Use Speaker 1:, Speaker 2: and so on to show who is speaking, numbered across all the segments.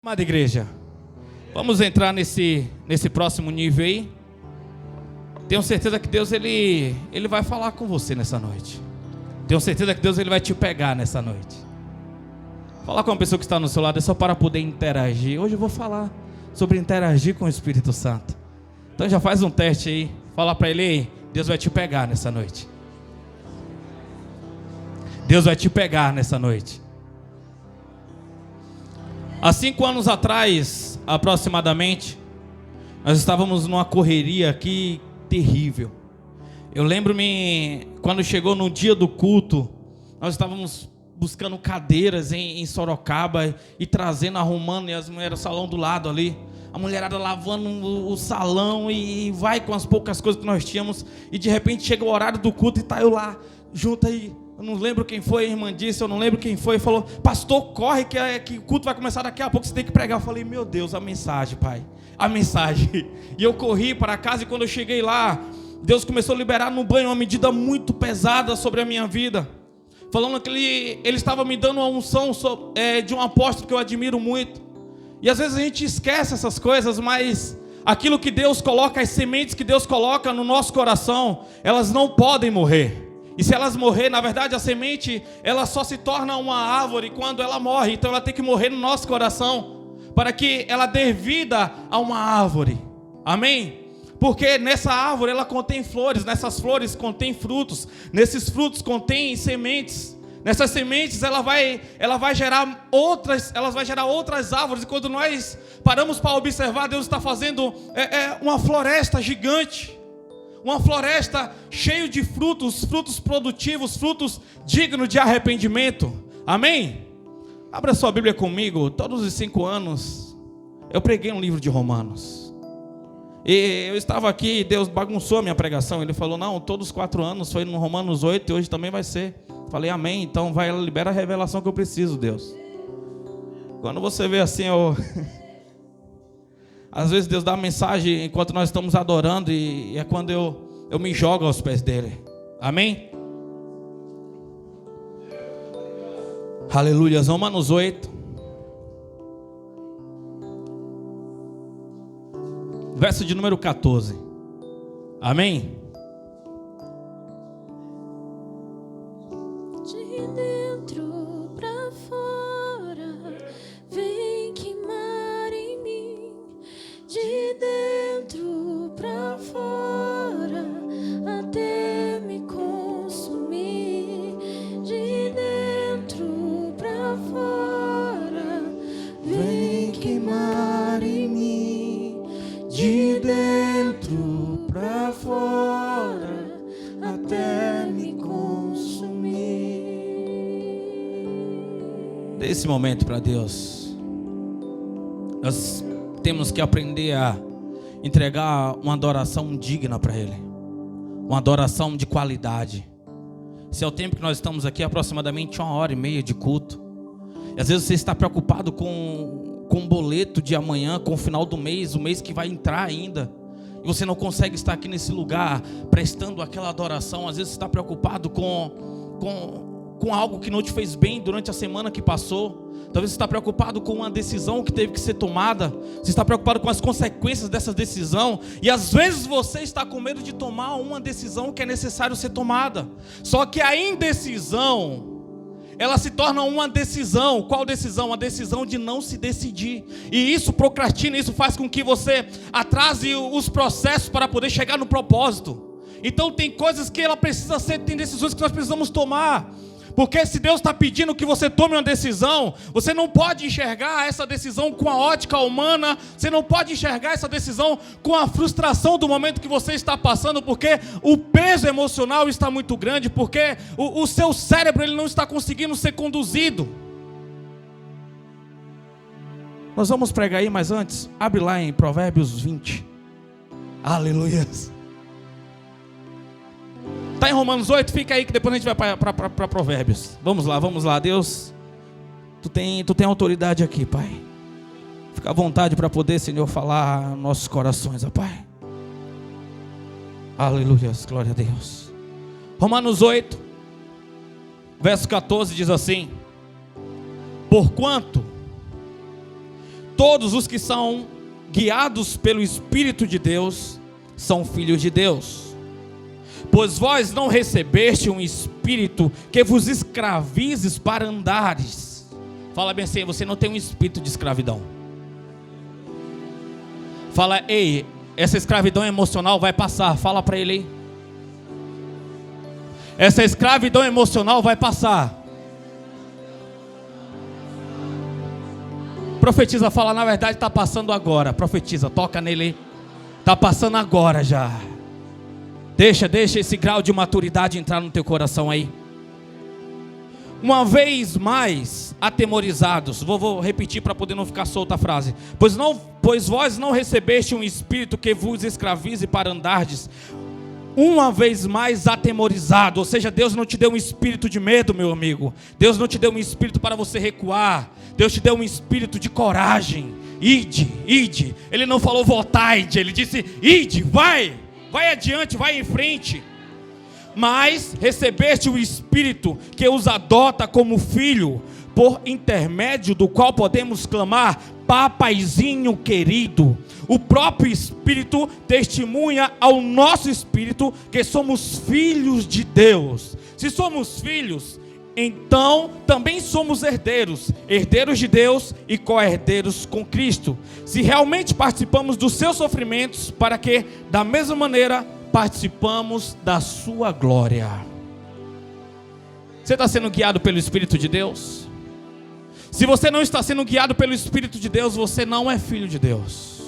Speaker 1: Amada igreja, vamos entrar nesse próximo nível aí. Tenho certeza que Deus ele vai falar com você nessa noite. Tenho certeza que Deus ele vai te pegar nessa noite. Falar com uma pessoa que está no seu lado é só para poder interagir. Hoje eu vou falar sobre interagir com o Espírito Santo. Então já faz um teste aí. Fala para ele aí, Deus vai te pegar nessa noite. Deus vai te pegar nessa noite. Há 5 anos atrás, aproximadamente, nós estávamos numa correria aqui terrível. Eu lembro-me, quando chegou no dia do culto, nós estávamos buscando cadeiras em Sorocaba e trazendo, arrumando, e as mulheres no salão do lado ali. A mulherada lavando o salão e vai com as poucas coisas que nós tínhamos. E de repente chega o horário do culto e está eu lá, junto aí. Eu não lembro quem foi, a irmã disse, eu não lembro quem foi. Falou, pastor, corre que o culto vai começar daqui a pouco, você tem que pregar. Eu falei, meu Deus, a mensagem, pai, a mensagem. E eu corri para casa e quando eu cheguei lá, Deus começou a liberar no banho uma medida muito pesada sobre a minha vida. Falando que ele estava me dando uma unção de um apóstolo que eu admiro muito. E às vezes a gente esquece essas coisas, mas aquilo que Deus coloca, as sementes que Deus coloca no nosso coração, elas não podem morrer. E se elas morrer, na verdade a semente, ela só se torna uma árvore quando ela morre. Então ela tem que morrer no nosso coração, para que ela dê vida a uma árvore. Amém? Porque nessa árvore ela contém flores, nessas flores contém frutos, nesses frutos contém sementes. Nessas sementes ela vai gerar outras árvores. E quando nós paramos para observar, Deus está fazendo uma floresta gigante. Uma floresta cheia de frutos, frutos produtivos, frutos dignos de arrependimento. Amém? Abra sua Bíblia comigo. Todos os 5 anos eu preguei um livro de Romanos. E eu estava aqui, Deus bagunçou a minha pregação. Ele falou, não, todos os 4 anos foi no Romanos 8 e hoje também vai ser. Falei, amém, então vai, libera a revelação que eu preciso, Deus. Quando você vê assim, às vezes Deus dá uma mensagem enquanto nós estamos adorando e é quando eu me jogo aos pés dele. Amém? Aleluia. Romanos 8. Verso de número 14. Amém?
Speaker 2: De dentro pra fora, vem queimar em mim. De dentro pra fora, até me consumir. De dentro pra fora, vem queimar em mim. De dentro pra fora, até me consumir.
Speaker 1: Dê esse momento para Deus. Nós temos que aprender a entregar uma adoração digna para Ele. Uma adoração de qualidade. Esse é o tempo que nós estamos aqui, aproximadamente 1h30 de culto. E às vezes você está preocupado com o boleto de amanhã, com o final do mês, o mês que vai entrar ainda. E você não consegue estar aqui nesse lugar prestando aquela adoração. Às vezes você está preocupado com algo que não te fez bem durante a semana que passou. Talvez você está preocupado com uma decisão que teve que ser tomada. Você está preocupado com as consequências dessa decisão. E às vezes você está com medo de tomar uma decisão que é necessário ser tomada. Só que a indecisão, ela se torna uma decisão. Qual decisão? A decisão de não se decidir. E isso procrastina, isso faz com que você atrase os processos para poder chegar no propósito. Então tem coisas que ela precisa ser, tem decisões que nós precisamos tomar. Porque se Deus está pedindo que você tome uma decisão, você não pode enxergar essa decisão com a ótica humana, você não pode enxergar essa decisão com a frustração do momento que você está passando, porque o peso emocional está muito grande, porque o seu cérebro ele não está conseguindo ser conduzido. Nós vamos pregar aí, mas antes, abre lá em Provérbios 20. Aleluia. Está em Romanos 8, fica aí que depois a gente vai para Provérbios. Vamos lá, Deus. Tu tem autoridade aqui, Pai. Fica à vontade para poder, Senhor, falar nossos corações, ó Pai. Aleluia, glória a Deus. Romanos 8, verso 14 diz assim: porquanto todos os que são guiados pelo Espírito de Deus são filhos de Deus. Pois vós não recebeste um espírito que vos escravize para andares. Fala bem assim, você não tem um espírito de escravidão. Fala, ei, essa escravidão emocional vai passar. Fala para ele aí. Essa escravidão emocional vai passar. Profetiza, fala, na verdade está passando agora. Profetiza, toca nele. Está passando agora já. Deixa esse grau de maturidade entrar no teu coração aí. Uma vez mais atemorizados. Vou repetir para poder não ficar solta a frase. Pois vós não recebeste um espírito que vos escravize para andardes. Uma vez mais atemorizado. Ou seja, Deus não te deu um espírito de medo, meu amigo. Deus não te deu um espírito para você recuar. Deus te deu um espírito de coragem. Ide. Ele não falou voltaide, ele disse ide, vai adiante, vai em frente. Mas recebeste o Espírito que os adota como filho, por intermédio do qual podemos clamar, papaizinho querido. O próprio Espírito testemunha ao nosso espírito que somos filhos de Deus. Se somos filhos, então também somos herdeiros, herdeiros de Deus e co-herdeiros com Cristo. Se realmente participamos dos seus sofrimentos, para que, da mesma maneira, participamos da sua glória. Você está sendo guiado pelo Espírito de Deus? Se você não está sendo guiado pelo Espírito de Deus, você não é filho de Deus.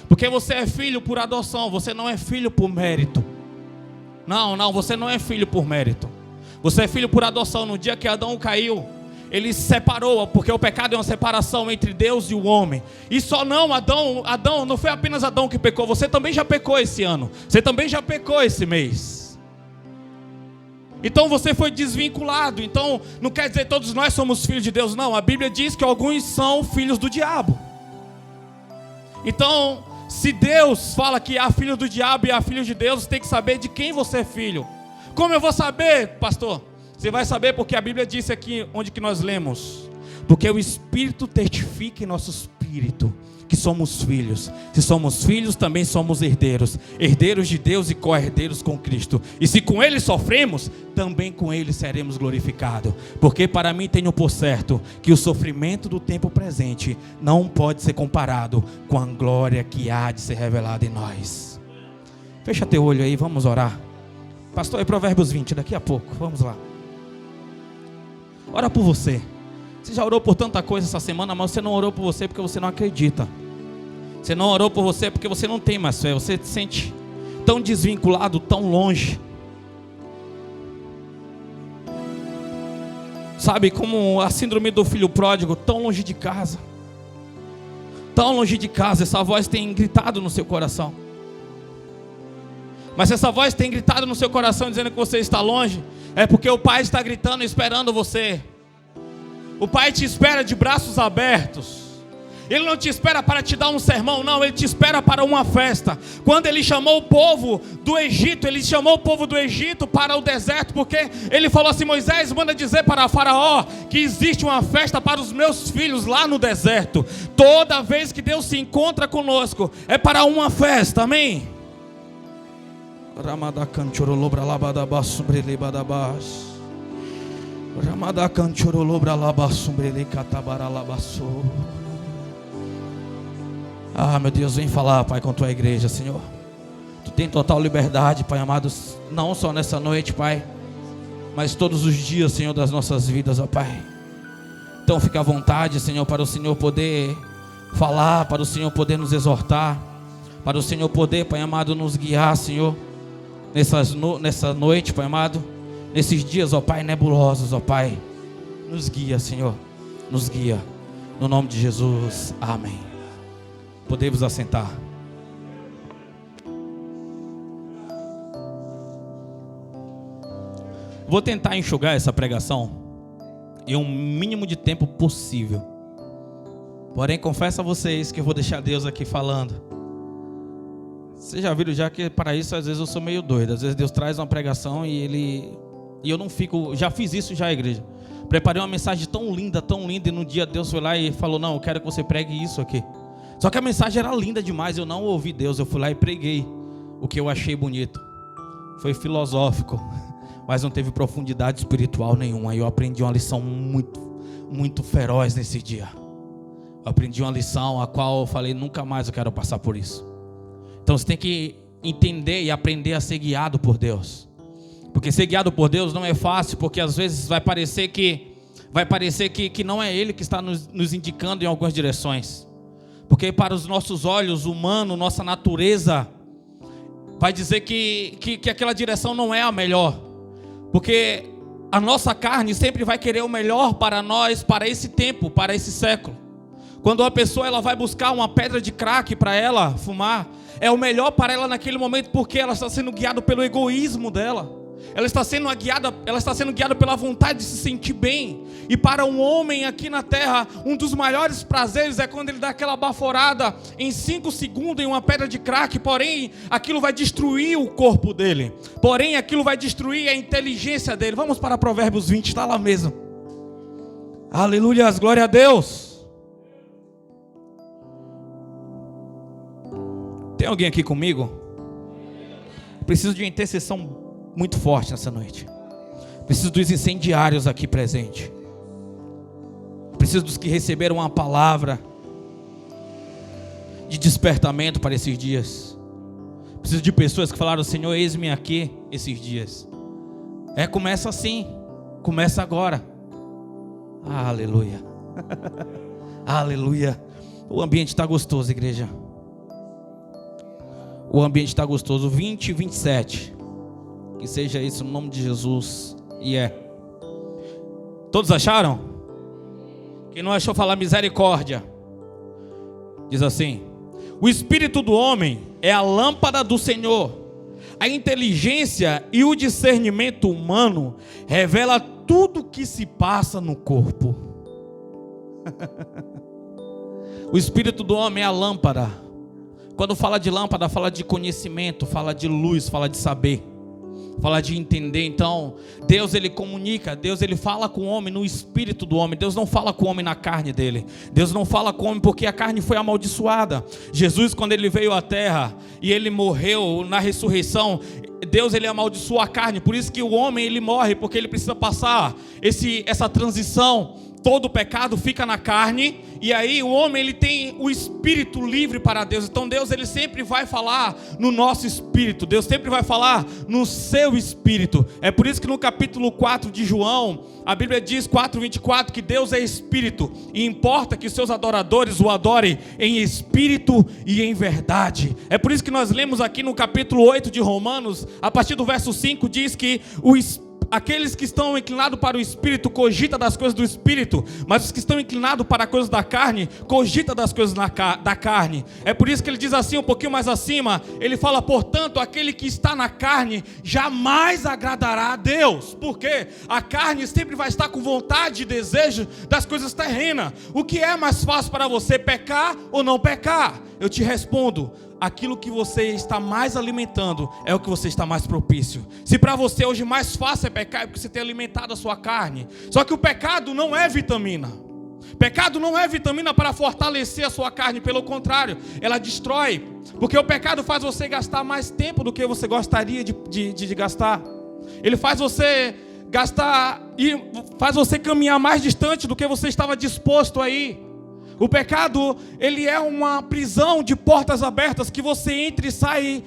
Speaker 1: Porque você é filho por adoção, você não é filho por mérito. Não, você não é filho por mérito. Você é filho por adoção. No dia que Adão caiu, ele se separou, porque o pecado é uma separação entre Deus e o homem. E só não, Adão, não foi apenas Adão que pecou, você também já pecou esse ano, você também já pecou esse mês. Então você foi desvinculado. Então não quer dizer que todos nós somos filhos de Deus, não. A Bíblia diz que alguns são filhos do diabo. Então, se Deus fala que há filho do diabo e há filho de Deus, você tem que saber de quem você é filho. Como eu vou saber, pastor? Você vai saber porque a Bíblia disse aqui, onde que nós lemos. Porque o Espírito testifica em nosso espírito que somos filhos. Se somos filhos, também somos herdeiros. Herdeiros de Deus e co-herdeiros com Cristo. E se com Ele sofremos, também com Ele seremos glorificados. Porque para mim tenho por certo que o sofrimento do tempo presente não pode ser comparado com a glória que há de ser revelada em nós. Fecha teu olho aí, vamos orar. Pastor, é Provérbios 20, daqui a pouco, vamos lá. Ora por você. Você já orou por tanta coisa essa semana, mas você não orou por você porque você não acredita. Você não orou por você porque você não tem mais fé. Você se sente tão desvinculado, tão longe. Sabe, como a síndrome do filho pródigo, tão longe de casa. Tão longe de casa, essa voz tem gritado no seu coração. Mas essa voz tem gritado no seu coração dizendo que você está longe, é porque o Pai está gritando e esperando você. O Pai te espera de braços abertos. Ele não te espera para te dar um sermão, não. Ele te espera para uma festa. Quando Ele chamou o povo do Egito, Ele chamou o povo do Egito para o deserto, porque Ele falou assim: Moisés, manda dizer para Faraó que existe uma festa para os meus filhos lá no deserto. Toda vez que Deus se encontra conosco, é para uma festa, amém? Ah, meu Deus, vem falar, Pai, com tua igreja, Senhor. Tu tem total liberdade, Pai amado, não só nessa noite, Pai, mas todos os dias, Senhor, das nossas vidas, ó Pai. Então fica à vontade, Senhor, para o Senhor poder falar, para o Senhor poder nos exortar, para o Senhor poder, Pai amado, nos guiar, Senhor, nessa noite, Pai amado, nesses dias, ó Pai, nebulosos, ó Pai. Nos guia, Senhor, nos guia, no nome de Jesus, amém. Podemos assentar. Vou tentar enxugar essa pregação em um mínimo de tempo possível. Porém, confesso a vocês que eu vou deixar Deus aqui falando. Vocês já viram já que para isso às vezes eu sou meio doido. Às vezes Deus traz uma pregação e eu não fico... Já fiz isso já, igreja. Preparei uma mensagem tão linda, e no dia Deus foi lá e falou: não, eu quero que você pregue isso aqui. Só que a mensagem era linda demais, eu não ouvi Deus, eu fui lá e preguei o que eu achei bonito. Foi filosófico, mas não teve profundidade espiritual nenhuma. Aí eu aprendi uma lição muito feroz nesse dia. Eu aprendi uma lição a qual eu falei: nunca mais eu quero passar por isso. Então você tem que entender e aprender a ser guiado por Deus. Porque ser guiado por Deus não é fácil, porque às vezes vai parecer que não é Ele que está nos indicando em algumas direções. Porque para os nossos olhos humanos, nossa natureza vai dizer que aquela direção não é a melhor. Porque a nossa carne sempre vai querer o melhor para nós, para esse tempo, para esse século. Quando uma pessoa ela vai buscar uma pedra de crack para ela fumar, é o melhor para ela naquele momento, porque ela está sendo guiada pelo egoísmo dela. Ela está sendo guiada pela vontade de se sentir bem. E para um homem aqui na terra, um dos maiores prazeres é quando ele dá aquela baforada em 5 segundos em uma pedra de crack. Porém, aquilo vai destruir o corpo dele. Porém, aquilo vai destruir a inteligência dele. Vamos para Provérbios 20, está lá mesmo. Aleluia, glória a Deus. Tem alguém aqui comigo? Preciso de uma intercessão muito forte nessa noite. Preciso dos incendiários aqui presentes. Preciso dos que receberam uma palavra de despertamento para esses dias. Preciso de pessoas que falaram: Senhor, eis-me aqui esses dias. Começa assim. Começa agora. Aleluia. Aleluia. O ambiente está gostoso, igreja. O ambiente está gostoso. 20 e 27. Que seja isso no nome de Jesus. E Todos acharam? Quem não achou, falar misericórdia. Diz assim: o espírito do homem é a lâmpada do Senhor. A inteligência e o discernimento humano revela tudo que se passa no corpo. O espírito do homem é a lâmpada. Quando fala de lâmpada, fala de conhecimento, fala de luz, fala de saber, fala de entender. Então, Deus ele comunica, Deus ele fala com o homem no espírito do homem. Deus não fala com o homem na carne dele. Deus não fala com o homem porque a carne foi amaldiçoada. Jesus, quando ele veio à terra e ele morreu na ressurreição, Deus ele amaldiçoou a carne. Por isso que o homem ele morre, porque ele precisa passar essa transição. Todo o pecado fica na carne, e aí o homem ele tem o espírito livre para Deus. Então Deus ele sempre vai falar no nosso espírito. Deus sempre vai falar no seu espírito. É por isso que no capítulo 4 de João, a Bíblia diz, 4:24, que Deus é espírito, e importa que os seus adoradores o adorem em espírito e em verdade. É por isso que nós lemos aqui no capítulo 8 de Romanos, a partir do verso 5, diz que aqueles que estão inclinados para o Espírito cogita das coisas do Espírito, mas os que estão inclinados para as coisas da carne cogita das coisas da carne. É por isso que ele diz assim, um pouquinho mais acima, ele fala: portanto, aquele que está na carne jamais agradará a Deus. Porque a carne sempre vai estar com vontade e desejo das coisas terrenas. O que é mais fácil para você, pecar ou não pecar? Eu te respondo: aquilo que você está mais alimentando é o que você está mais propício. Se para você hoje mais fácil é pecar, é porque você tem alimentado a sua carne. Só que o pecado não é vitamina. Pecado não é vitamina para fortalecer a sua carne. Pelo contrário, ela destrói. Porque o pecado faz você gastar mais tempo do que você gostaria de gastar. Ele faz você gastar e faz você caminhar mais distante do que você estava disposto a ir. O pecado, ele é uma prisão de portas abertas que você entra e sai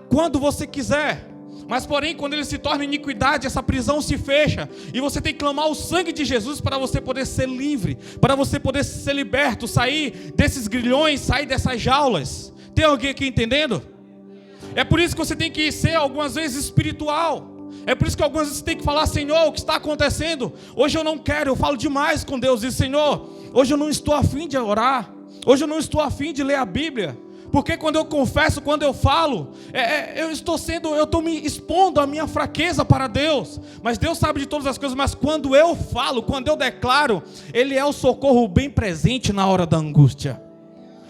Speaker 1: quando você quiser. Mas porém, quando ele se torna iniquidade, essa prisão se fecha. E você tem que clamar o sangue de Jesus para você poder ser livre, para você poder ser liberto, sair desses grilhões, sair dessas jaulas. Tem alguém aqui entendendo? É por isso que você tem que ser algumas vezes espiritual. É por isso que algumas vezes você tem que falar: Senhor, o que está acontecendo? Hoje eu não quero, eu falo demais com Deus. E Senhor, hoje eu não estou a fim de orar. Hoje eu não estou a fim de ler a Bíblia. Porque quando eu confesso, quando eu falo, eu estou me expondo a minha fraqueza para Deus. Mas Deus sabe de todas as coisas. Mas quando eu falo, quando eu declaro, Ele é o socorro bem presente na hora da angústia.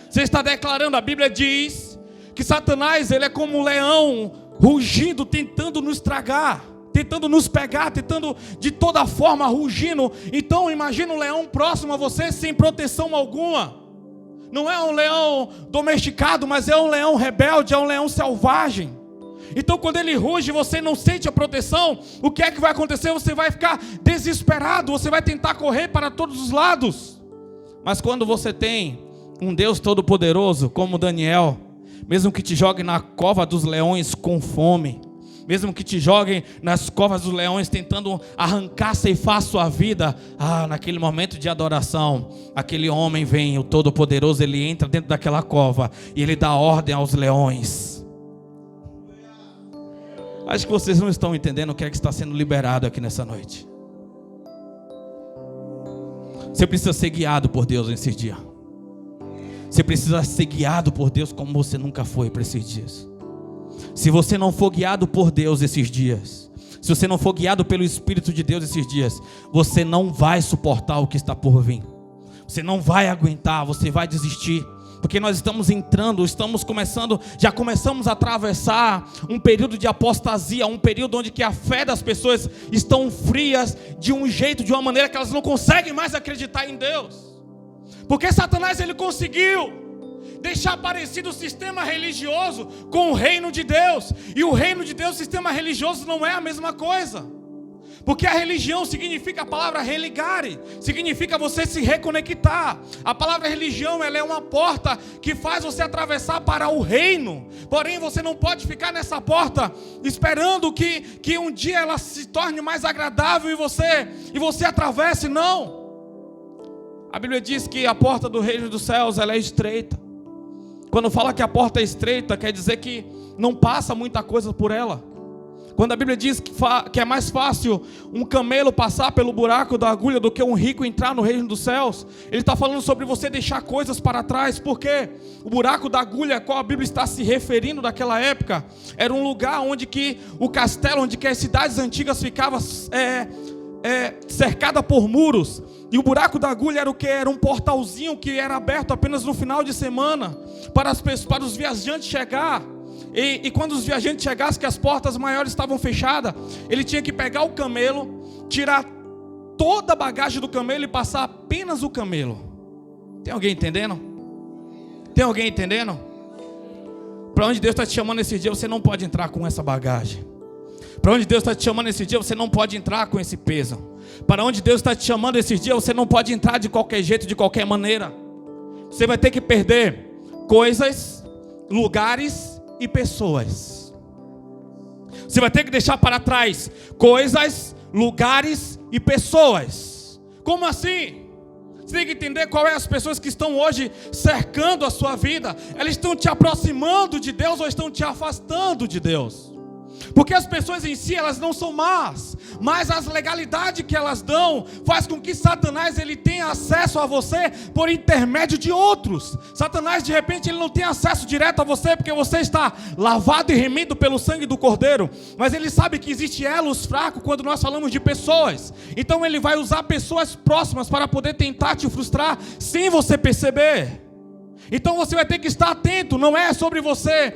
Speaker 1: Você está declarando, a Bíblia diz que Satanás ele é como um leão rugindo, tentando nos tragar. tentando nos pegar, tentando de toda forma, rugindo. Então imagina um leão próximo a você sem proteção alguma. Não é um leão domesticado, mas é um leão rebelde, é um leão selvagem. Então quando ele ruge, você não sente a proteção, o que é que vai acontecer? Você vai ficar desesperado, você vai tentar correr para todos os lados. Mas quando você tem um Deus todo-poderoso como Daniel, mesmo que te jogue na cova dos leões com fome, mesmo que te joguem nas covas dos leões tentando arrancar, ceifar a sua vida, naquele momento de adoração, aquele homem vem, o todo-poderoso, ele entra dentro daquela cova e ele dá ordem aos leões. Acho que vocês não estão entendendo o que é que está sendo liberado aqui nessa noite. Você precisa ser guiado por Deus nesse dia. Você precisa ser guiado por Deus como você nunca foi para esses dias. Se você não for guiado por Deus esses dias, se você não for guiado pelo Espírito de Deus esses dias, você não vai suportar o que está por vir. Você não vai aguentar, você vai desistir. Porque nós já começamos a atravessar um período de apostasia, um período onde que a fé das pessoas estão frias de um jeito, de uma maneira que elas não conseguem mais acreditar em Deus. Porque Satanás ele conseguiu deixar parecido o sistema religioso com o reino de Deus. E o reino de Deus, o sistema religioso não é a mesma coisa. Porque a religião significa a palavra religare, significa você se reconectar. A palavra religião, ela é uma porta que faz você atravessar para o reino. Porém, você não pode ficar nessa porta esperando que um dia ela se torne mais agradável e você atravesse, não. A Bíblia diz que a porta do reino dos céus, ela é estreita. Quando fala que a porta é estreita, quer dizer que não passa muita coisa por ela. Quando a Bíblia diz que é mais fácil um camelo passar pelo buraco da agulha do que um rico entrar no reino dos céus, ele está falando sobre você deixar coisas para trás, porque o buraco da agulha a qual a Bíblia está se referindo naquela época, era um lugar onde que o castelo, onde que as cidades antigas ficavam cercadas por muros, e o buraco da agulha era o que? Era um portalzinho que era aberto apenas no final de semana, para os viajantes chegar. E quando os viajantes chegassem, que as portas maiores estavam fechadas, ele tinha que pegar o camelo, tirar toda a bagagem do camelo e passar apenas o camelo. Tem alguém entendendo? Tem alguém entendendo? Para onde Deus está te chamando esse dia, você não pode entrar com essa bagagem. Para onde Deus está te chamando esse dia, você não pode entrar com esse peso. Para onde Deus está te chamando esse dia, você não pode entrar de qualquer jeito, de qualquer maneira. Você vai ter que perder coisas, lugares e pessoas. Você vai ter que deixar para trás coisas, lugares e pessoas. Como assim? Você tem que entender qual é as pessoas que estão hoje cercando a sua vida. Elas estão te aproximando de Deus ou estão te afastando de Deus? Porque as pessoas em si, elas não são más, mas as legalidades que elas dão faz com que Satanás ele tenha acesso a você por intermédio de outros. Satanás de repente ele não tem acesso direto a você porque você está lavado e remido pelo sangue do Cordeiro, mas ele sabe que existe elos fracos quando nós falamos de pessoas. Então ele vai usar pessoas próximas para poder tentar te frustrar sem você perceber. Então você vai ter que estar atento. Não é sobre você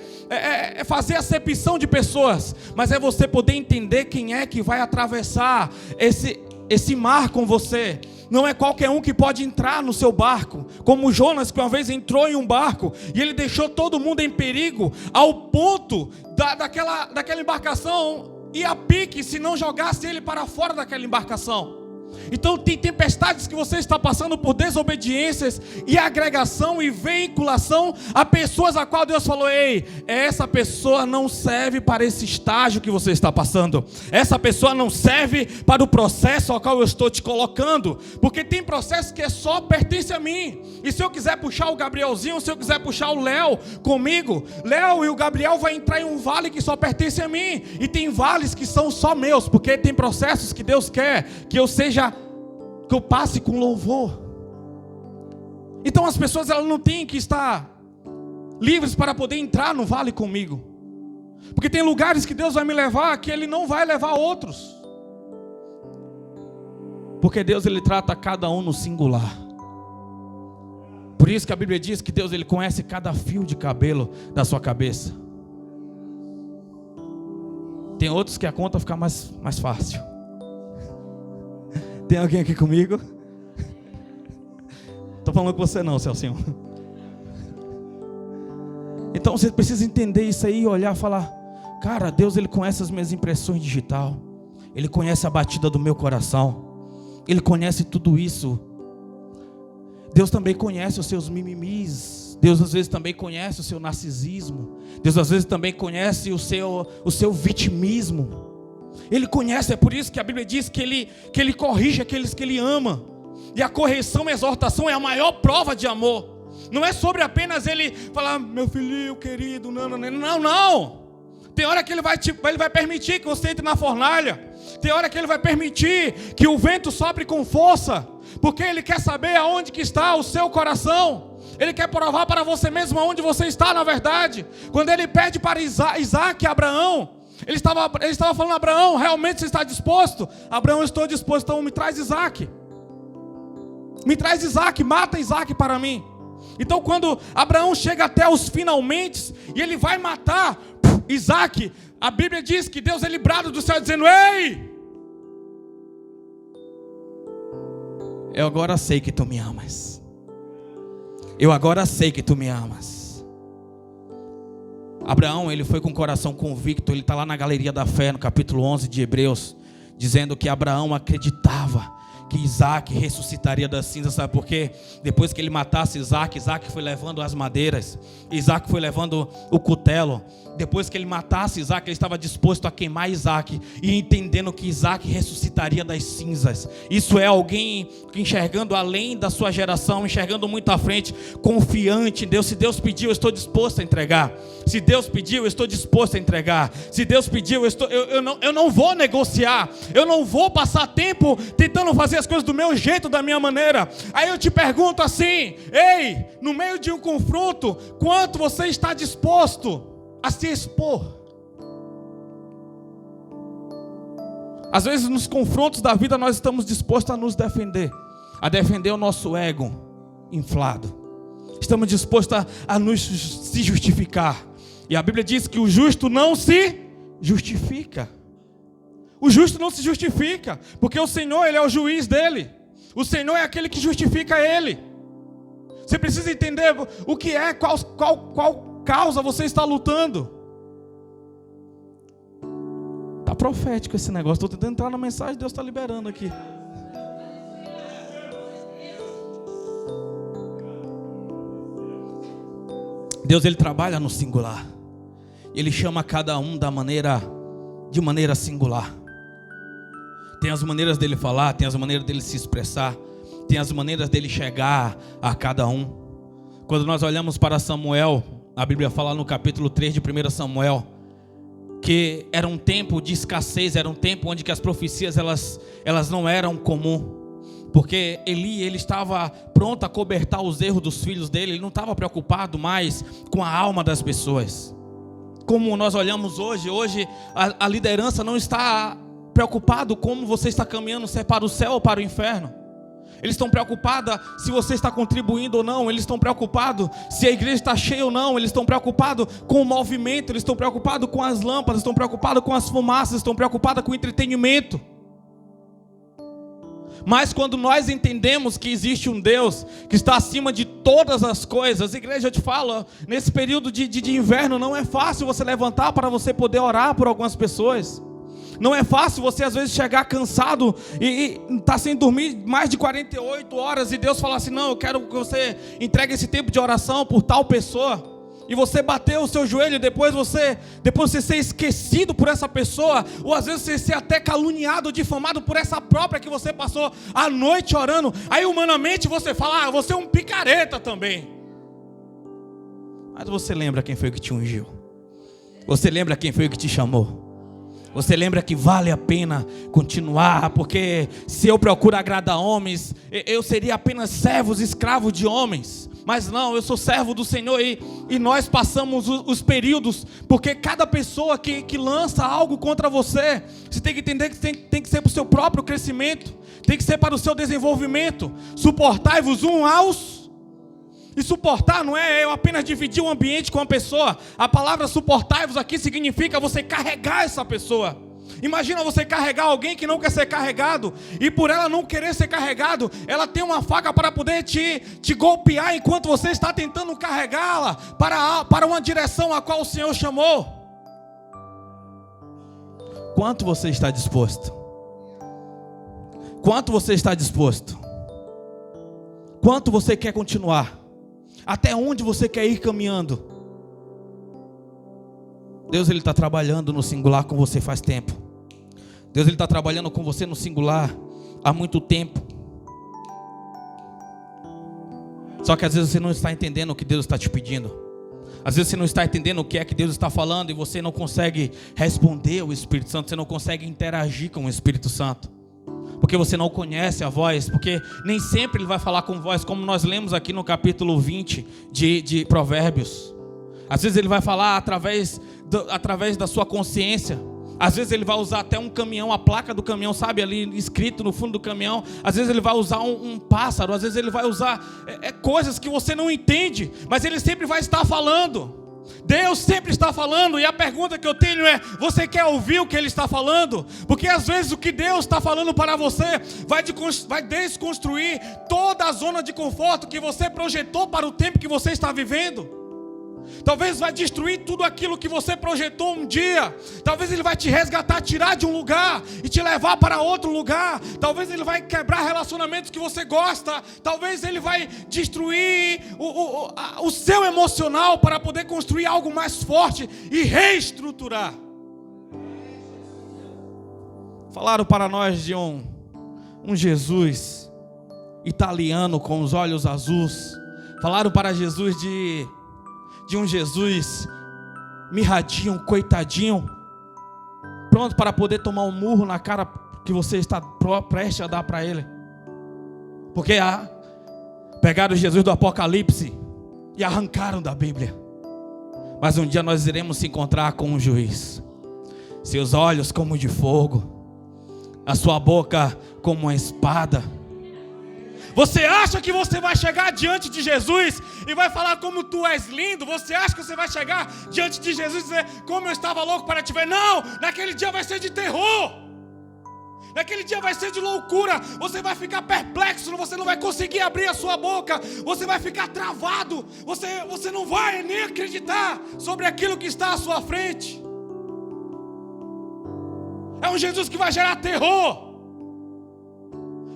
Speaker 1: fazer acepção de pessoas, mas é você poder entender quem é que vai atravessar esse mar com você. Não é qualquer um que pode entrar no seu barco, como Jonas, que uma vez entrou em um barco e ele deixou todo mundo em perigo, ao ponto daquela embarcação ir a pique se não jogasse ele para fora daquela embarcação. Então tem tempestades que você está passando por desobediências e agregação e vinculação a pessoas a qual Deus falou: ei, essa pessoa não serve para esse estágio que você está passando, essa pessoa não serve para o processo ao qual eu estou te colocando, porque tem processos que só pertence a mim. E se eu quiser puxar o Gabrielzinho, se eu quiser puxar o Léo comigo, Léo e o Gabriel vai entrar em um vale que só pertence a mim, e tem vales que são só meus, porque tem processos que Deus quer que eu passe com louvor. Então as pessoas elas não têm que estar livres para poder entrar no vale comigo, porque tem lugares que Deus vai me levar que Ele não vai levar outros, porque Deus ele trata cada um no singular. Por isso que a Bíblia diz que Deus ele conhece cada fio de cabelo da sua cabeça. Tem outros que a conta fica mais fácil. Tem alguém aqui comigo? Estou falando com você não, Celcinho. Então você precisa entender isso aí, olhar e falar: cara, Deus, Ele conhece as minhas impressões digital. Ele conhece a batida do meu coração. Ele conhece tudo isso. Deus também conhece os seus mimimis. Deus às vezes também conhece o seu narcisismo. Deus às vezes também conhece o seu vitimismo. Ele conhece, é por isso que a Bíblia diz que ele corrige aqueles que Ele ama. E a correção e a exortação é a maior prova de amor. Não é sobre apenas Ele falar: meu filhinho querido, não. Tem hora que Ele vai permitir que você entre na fornalha. Tem hora que Ele vai permitir que o vento sopre com força, porque Ele quer saber aonde que está o seu coração. Ele quer provar para você mesmo aonde você está na verdade. Quando Ele pede para Isaac e Abraão, Ele estava falando: Abraão, realmente você está disposto? Abraão, eu estou disposto, então me traz Isaac. Me traz Isaac, mata Isaac para mim. Então quando Abraão chega até os finalmente, e ele vai matar Isaac, a Bíblia diz que Deus, Ele brada do céu dizendo: ei, eu agora sei que tu me amas. Eu agora sei que tu me amas. Abraão, ele foi com o coração convicto. Ele está lá na galeria da fé, no capítulo 11 de Hebreus, dizendo que Abraão acreditava que Isaac ressuscitaria das cinzas. Sabe por quê? Depois que ele matasse Isaac foi levando as madeiras, Isaac foi levando o cutelo. Depois que ele matasse Isaac, ele estava disposto a queimar Isaac, e entendendo que Isaac ressuscitaria das cinzas. Isso é alguém enxergando além da sua geração, enxergando muito à frente, confiante em Deus. Se Deus pediu, eu estou disposto a entregar. Se Deus pediu, eu estou disposto a entregar. Se Deus pediu, eu não vou negociar. Eu não vou passar tempo tentando fazer as coisas do meu jeito, da minha maneira. Aí eu te pergunto assim: ei, no meio de um confronto, quanto você está disposto a se expor? Às vezes nos confrontos da vida nós estamos dispostos a nos defender, a defender o nosso ego inflado. Estamos dispostos a se justificar. E a Bíblia diz que o justo não se justifica. O justo não se justifica, porque o Senhor, Ele é o juiz dele. O Senhor é aquele que justifica ele. Você precisa entender o que é, qual causa você está lutando. Está profético esse negócio. Estou tentando entrar na mensagem, Deus está liberando aqui. Deus, Ele trabalha no singular. Ele chama cada um de maneira singular. Tem as maneiras dele falar, tem as maneiras dele se expressar, tem as maneiras dele chegar a cada um. Quando nós olhamos para Samuel, a Bíblia fala no capítulo 3 de 1 Samuel, que era um tempo de escassez, era um tempo onde que as profecias elas não eram comum. Porque ele estava pronto a cobertar os erros dos filhos dele. Ele não estava preocupado mais com a alma das pessoas. Como nós olhamos hoje a liderança não está preocupado como você está caminhando, se é para o céu ou para o inferno. Eles estão preocupados se você está contribuindo ou não. Eles estão preocupados se a igreja está cheia ou não. Eles estão preocupados com o movimento. Eles estão preocupados com as lâmpadas. Estão preocupados com as fumaças. Estão preocupados com o entretenimento. Mas quando nós entendemos que existe um Deus que está acima de todas as coisas, igreja, eu te falo, nesse período de inverno não é fácil você levantar para você poder orar por algumas pessoas. Não é fácil você às vezes chegar cansado e estar sem dormir mais de 48 horas e Deus falar assim: não, eu quero que você entregue esse tempo de oração por tal pessoa. E você bater o seu joelho, depois você ser esquecido por essa pessoa, ou às vezes você ser até caluniado, difamado por essa própria que você passou a noite orando. Aí humanamente você fala: você é um picareta também. Mas você lembra quem foi que te ungiu? Você lembra quem foi que te chamou? Você lembra que vale a pena continuar? Porque se eu procuro agradar homens, eu seria apenas servos, escravo de homens. Mas não, eu sou servo do Senhor e nós passamos os períodos, porque cada pessoa que lança algo contra você, você tem que entender que tem que ser para o seu próprio crescimento, tem que ser para o seu desenvolvimento. Suportai-vos E suportar não é eu apenas dividir um ambiente com uma pessoa. A palavra suportai-vos aqui significa você carregar essa pessoa. Imagina você carregar alguém que não quer ser carregado, e por ela não querer ser carregado, ela tem uma faca para poder te golpear enquanto você está tentando carregá-la para uma direção a qual o Senhor chamou. Quanto você está disposto? Quanto você está disposto? Quanto você quer continuar? Até onde você quer ir caminhando? Deus, Ele está trabalhando no singular com você faz tempo. Deus, Ele está trabalhando com você no singular há muito tempo. Só que às vezes você não está entendendo o que Deus está te pedindo. Às vezes você não está entendendo o que é que Deus está falando, e você não consegue responder ao Espírito Santo. Você não consegue interagir com o Espírito Santo, porque você não conhece a voz. Porque nem sempre Ele vai falar com voz, como nós lemos aqui no capítulo 20 de Provérbios. Às vezes Ele vai falar através da sua consciência. Às vezes Ele vai usar até um caminhão, a placa do caminhão, sabe, ali escrito no fundo do caminhão. Às vezes Ele vai usar um pássaro. Às vezes Ele vai usar coisas que você não entende, mas Ele sempre vai estar falando. Deus sempre está falando. E a pergunta que eu tenho é: você quer ouvir o que Ele está falando? Porque às vezes o que Deus está falando para você vai desconstruir toda a zona de conforto que você projetou para o tempo que você está vivendo. Talvez vai destruir tudo aquilo que você projetou um dia. Talvez Ele vai te resgatar, tirar de um lugar e te levar para outro lugar. Talvez Ele vai quebrar relacionamentos que você gosta. Talvez Ele vai destruir o seu emocional para poder construir algo mais forte e reestruturar. Falaram para nós de um Jesus italiano com os olhos azuis. Falaram para Jesus de um Jesus mirradinho, coitadinho, pronto para poder tomar um murro na cara que você está prestes a dar para ele. Porque pegaram Jesus do Apocalipse e arrancaram da Bíblia. Mas um dia nós iremos se encontrar com um juiz. Seus olhos como de fogo, a sua boca como uma espada. Você acha que você vai chegar diante de Jesus e vai falar como tu és lindo? Você acha que você vai chegar diante de Jesus e dizer: como eu estava louco para te ver? Não, naquele dia vai ser de terror. Naquele dia vai ser de loucura. Você vai ficar perplexo, você não vai conseguir abrir a sua boca. Você vai ficar travado. Você não vai nem acreditar sobre aquilo que está à sua frente. É um Jesus que vai gerar terror.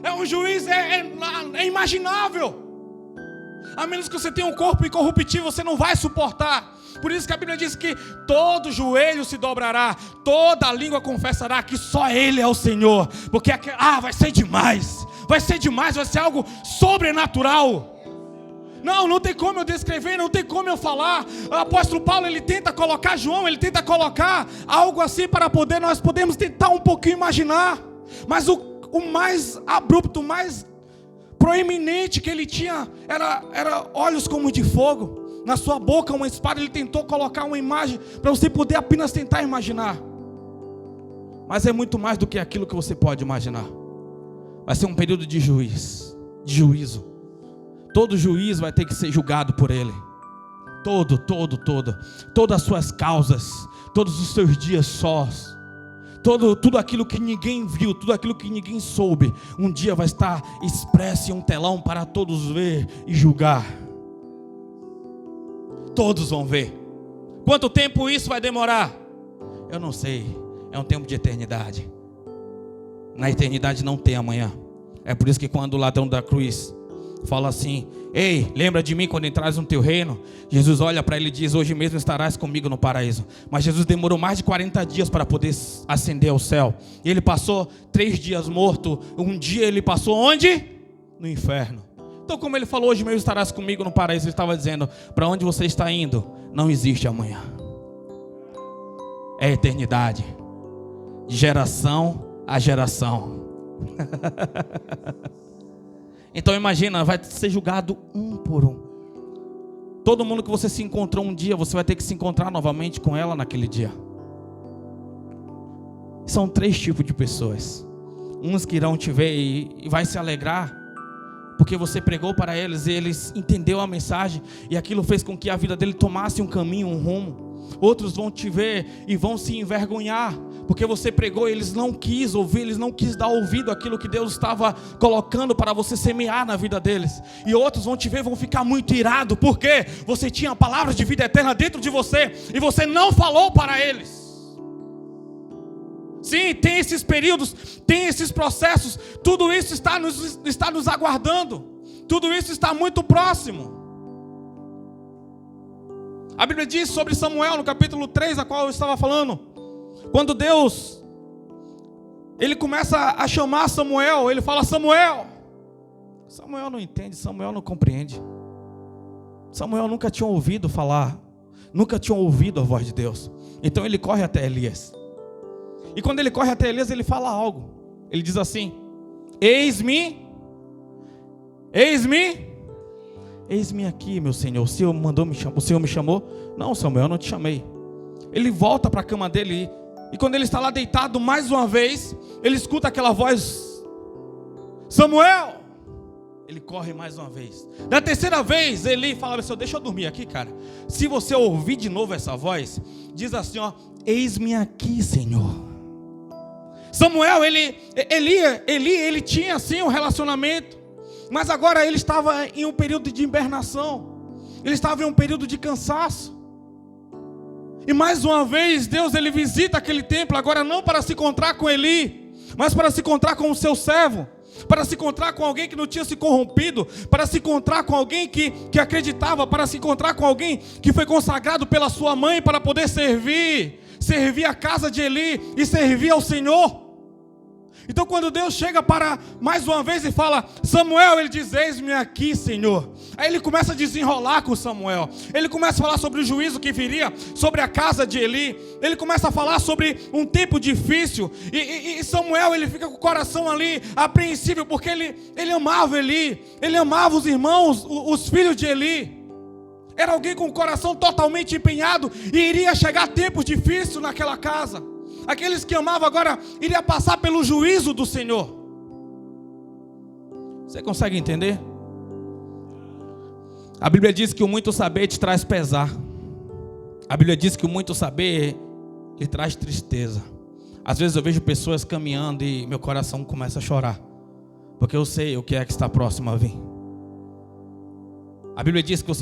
Speaker 1: É um juiz, é imaginável. A menos que você tenha um corpo incorruptível, você não vai suportar. Por isso que a Bíblia diz que todo joelho se dobrará, toda língua confessará que só Ele é o Senhor. Porque vai ser demais. Vai ser demais, vai ser algo sobrenatural. Não tem como eu descrever, não tem como eu falar. O apóstolo Paulo, ele tenta colocar João, ele tenta colocar algo assim para poder, nós podemos tentar um pouquinho imaginar. Mas o mais abrupto, o mais proeminente que ele tinha era olhos como de fogo, na sua boca uma espada. Ele tentou colocar uma imagem para você poder apenas tentar imaginar. Mas é muito mais do que aquilo que você pode imaginar. Vai ser um período de juízo. Todo juiz vai ter que ser julgado por ele. Todas as suas causas, todos os seus dias sós, tudo aquilo que ninguém viu, tudo aquilo que ninguém soube, um dia vai estar expresso em um telão para todos ver e julgar. Todos vão ver. Quanto tempo isso vai demorar? Eu não sei. É um tempo de eternidade. Na eternidade não tem amanhã. É por isso que quando o ladrão da cruz fala assim: ei, lembra de mim quando entrares no teu reino, Jesus olha para ele e diz: hoje mesmo estarás comigo no paraíso. Mas Jesus demorou mais de 40 dias para poder ascender ao céu. E ele passou 3 dias morto. Um dia ele passou onde? No inferno. Então, como ele falou: hoje mesmo estarás comigo no paraíso, ele estava dizendo: para onde você está indo não existe amanhã. É eternidade, de geração a geração. Então imagina, vai ser julgado um por um. Todo mundo que você se encontrou um dia, você vai ter que se encontrar novamente com ela naquele dia. São 3 tipos de pessoas. Uns que irão te ver e vai se alegrar porque você pregou para eles e eles entenderam a mensagem, e aquilo fez com que a vida dele tomasse um caminho, um rumo. Outros vão te ver e vão se envergonhar, porque você pregou e eles não quis ouvir, eles não quis dar ouvido àquilo que Deus estava colocando para você semear na vida deles. E outros vão te ver e vão ficar muito irados, porque você tinha palavras de vida eterna dentro de você e você não falou para eles. Sim, tem esses períodos, tem esses processos, tudo isso está nos aguardando, tudo isso está muito próximo. A Bíblia diz sobre Samuel, no capítulo 3, a qual eu estava falando, quando Deus, ele começa a chamar Samuel, ele fala: Samuel. Samuel não entende, Samuel não compreende. Samuel nunca tinha ouvido falar, nunca tinha ouvido a voz de Deus. Então ele corre até Elias. E quando ele corre até Elias, ele fala algo. Ele diz assim: Eis-me aqui, meu Senhor. O Senhor mandou me chamar. O Senhor me chamou? Não, Samuel, eu não te chamei. Ele volta para a cama dele. E quando ele está lá deitado mais uma vez, ele escuta aquela voz: Samuel! Ele corre mais uma vez. Da terceira vez, ele fala: Senhor, deixa eu dormir aqui, cara. Se você ouvir de novo essa voz, diz assim, eis-me aqui, Senhor. Samuel, ele tinha assim um relacionamento, mas agora ele estava em um período de hibernação. Ele estava em um período de cansaço. E mais uma vez, Deus, ele visita aquele templo, agora não para se encontrar com Eli, mas para se encontrar com o seu servo, para se encontrar com alguém que não tinha se corrompido, para se encontrar com alguém que acreditava, para se encontrar com alguém que foi consagrado pela sua mãe para poder servir a casa de Eli e servir ao Senhor. Então quando Deus chega para mais uma vez e fala: Samuel, ele diz: eis-me aqui, Senhor. Aí ele começa a desenrolar com Samuel. Ele começa a falar sobre o juízo que viria sobre a casa de Eli. Ele começa a falar sobre um tempo difícil. E Samuel, ele fica com o coração ali apreensível, porque ele amava Eli. Ele amava os irmãos, os filhos de Eli. Era alguém com o coração totalmente empenhado, e iria chegar tempos difíceis naquela casa. Aqueles que amavam agora iriam passar pelo juízo do Senhor. Você consegue entender? A Bíblia diz que o muito saber te traz pesar. A Bíblia diz que o muito saber lhe traz tristeza. Às vezes eu vejo pessoas caminhando e meu coração começa a chorar, porque eu sei o que é que está próximo a vir. A Bíblia diz que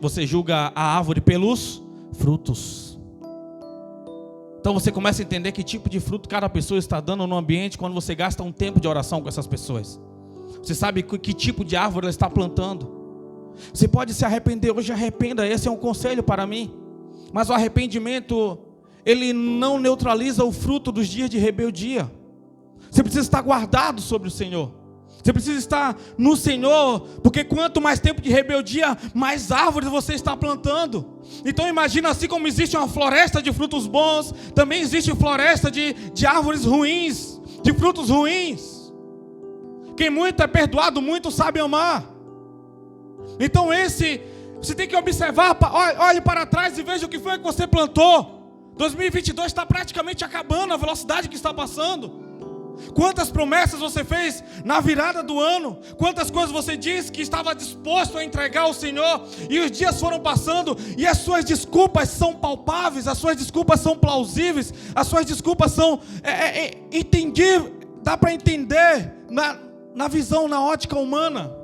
Speaker 1: você julga a árvore pelos frutos. Então você começa a entender que tipo de fruto cada pessoa está dando no ambiente quando você gasta um tempo de oração com essas pessoas. Você sabe que tipo de árvore ela está plantando. Você pode se arrepender hoje, arrependa. Esse é um conselho para mim. Mas o arrependimento, ele não neutraliza o fruto dos dias de rebeldia. Você precisa estar guardado sobre o Senhor. Você precisa estar no Senhor, porque quanto mais tempo de rebeldia, mais árvores você está plantando. Então imagina, assim como existe uma floresta de frutos bons, também existe floresta de árvores ruins, de frutos ruins. Quem muito é perdoado, muito sabe amar. Então você tem que observar, olhe para trás e veja o que foi que você plantou. 2022 está praticamente acabando, a velocidade que está passando. Quantas promessas você fez na virada do ano? Quantas coisas você disse que estava disposto a entregar ao Senhor? E os dias foram passando e as suas desculpas são palpáveis, as suas desculpas são plausíveis, as suas desculpas são entendíveis, dá para entender na visão, na ótica humana.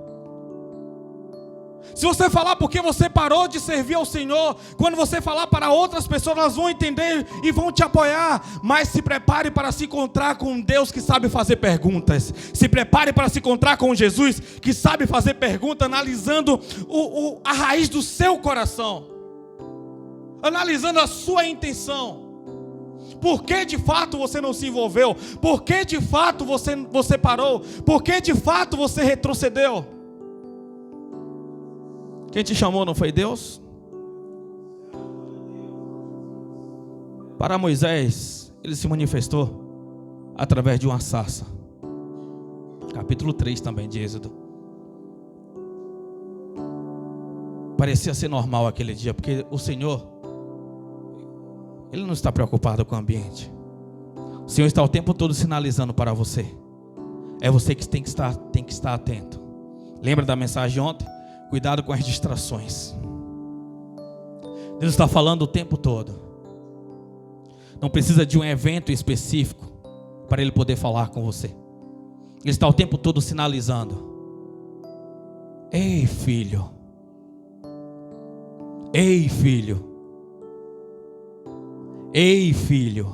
Speaker 1: Se você falar porque você parou de servir ao Senhor, quando você falar para outras pessoas, elas vão entender e vão te apoiar. Mas se prepare para se encontrar com um Deus que sabe fazer perguntas. Se prepare para se encontrar com Jesus que sabe fazer perguntas, analisando a raiz do seu coração, analisando a sua intenção. Por que de fato você não se envolveu? Por que de fato você parou? Por que de fato você retrocedeu? Quem te chamou não foi Deus? Para Moisés, ele se manifestou através de uma sarça. Capítulo 3 também de Êxodo. Parecia ser normal aquele dia, porque o Senhor, Ele não está preocupado com o ambiente. O Senhor está o tempo todo sinalizando para você: É você que tem que estar atento. Lembra da mensagem de ontem? Cuidado com as distrações. Deus está falando o tempo todo. Não precisa de um evento específico para Ele poder falar com você. Ele está o tempo todo sinalizando. Ei, filho. Ei, filho. Ei, filho.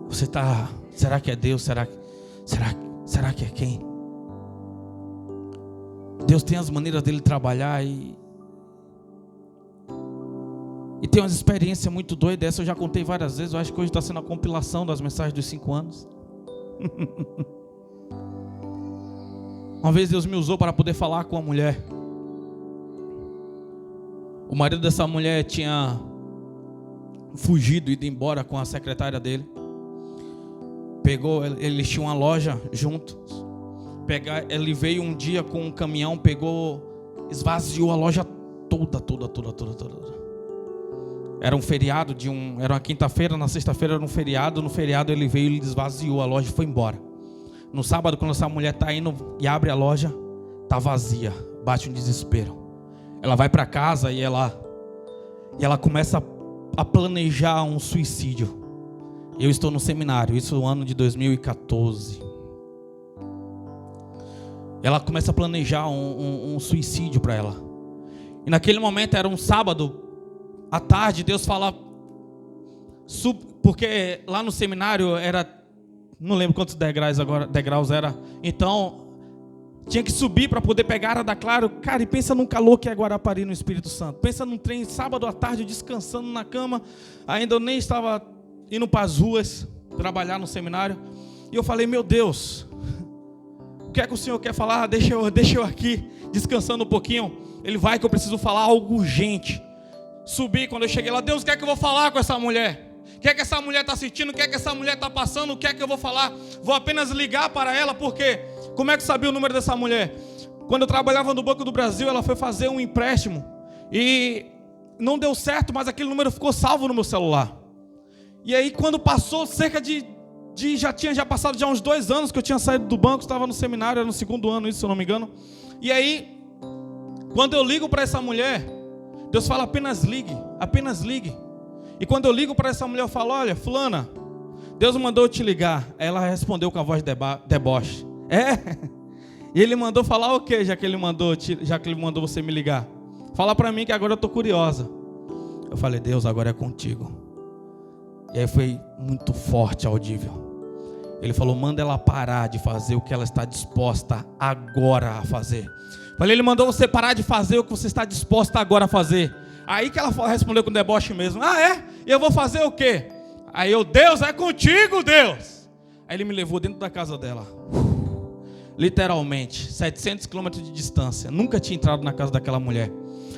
Speaker 1: Você está... Será que é Deus? Será que é quem? Deus tem as maneiras dele trabalhar e tem umas experiências muito doidas. Essa eu já contei várias vezes. Eu acho que hoje está sendo a compilação das mensagens dos 5 anos. Uma vez Deus me usou para poder falar com uma mulher. O marido dessa mulher tinha fugido, ido embora com a secretária dele. Eles tinham uma loja juntos. Ele veio um dia com um caminhão, esvaziou a loja toda. Era um feriado era uma quinta-feira, na sexta-feira era um feriado. No feriado ele veio e esvaziou a loja e foi embora. No sábado, quando essa mulher está indo e abre a loja, está vazia, bate um desespero. Ela vai para casa e ela começa a planejar um suicídio. Eu estou no seminário, isso no ano de 2014. Ela começa a planejar um suicídio para ela. E naquele momento era um sábado à tarde. Deus fala, porque lá no seminário era, não lembro quantos degraus era. Então tinha que subir para poder pegar a da Claro. Cara, e pensa num calor que é Guarapari no Espírito Santo. Pensa num trem sábado à tarde, descansando na cama. Ainda eu nem estava indo para as ruas trabalhar no seminário. E eu falei, meu Deus, o que é que o Senhor quer falar? Deixa eu aqui descansando um pouquinho. Ele vai que eu preciso falar algo urgente. Subi, quando eu cheguei lá, Deus, o que é que eu vou falar com essa mulher? O que é que essa mulher está sentindo? O que é que essa mulher está passando? O que é que eu vou falar? Vou apenas ligar para ela, porque como é que eu sabia o número dessa mulher? Quando eu trabalhava no Banco do Brasil, ela foi fazer um empréstimo e não deu certo, mas aquele número ficou salvo no meu celular. E aí quando passou cerca de já passado uns 2 anos que eu tinha saído do banco, estava no seminário, era no 2º ano isso, se eu não me engano. E aí, quando eu ligo para essa mulher, Deus fala, apenas ligue. E quando eu ligo para essa mulher, eu falo, olha, fulana, Deus mandou eu te ligar. Aí ela respondeu com a voz de deboche. E ele mandou falar o quê, já que ele mandou você me ligar? Fala para mim que agora eu estou curiosa. Eu falei, Deus, agora é contigo. E aí foi muito forte, audível. Ele falou, manda ela parar de fazer o que ela está disposta agora a fazer. Falei, ele mandou você parar de fazer o que você está disposta agora a fazer. Aí que ela respondeu com deboche mesmo. Ah, é? E eu vou fazer o quê? Aí eu, Deus, é contigo, Deus. Aí ele me levou dentro da casa dela. Literalmente, 700 quilômetros de distância. Nunca tinha entrado na casa daquela mulher.